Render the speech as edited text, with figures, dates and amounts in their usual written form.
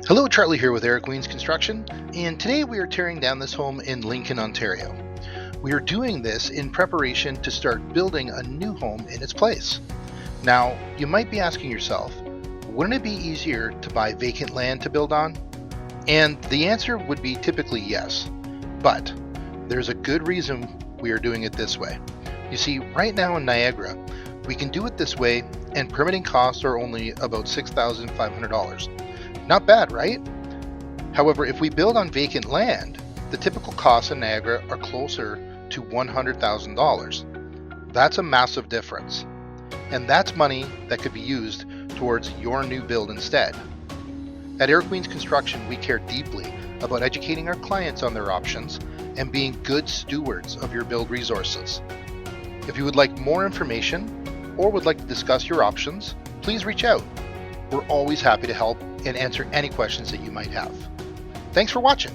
Hello, Charlie here with Eric Weens Construction, and today we are tearing down this home in Lincoln, Ontario. We are doing this in preparation to start building a new home in its place. Now, you might be asking yourself, wouldn't it be easier to buy vacant land to build on? And the answer would be typically yes, but there's a good reason we are doing it this way. You see, right now in Niagara, we can do it this way, and permitting costs are only about $6,500. Not bad, right? However, if we build on vacant land, the typical costs in Niagara are closer to $100,000. That's a massive difference. And that's money that could be used towards your new build instead. At Eric Weens Construction, we care deeply about educating our clients on their options and being good stewards of your build resources. If you would like more information or would like to discuss your options, please reach out. We're always happy to help and answer any questions that you might have. Thanks for watching.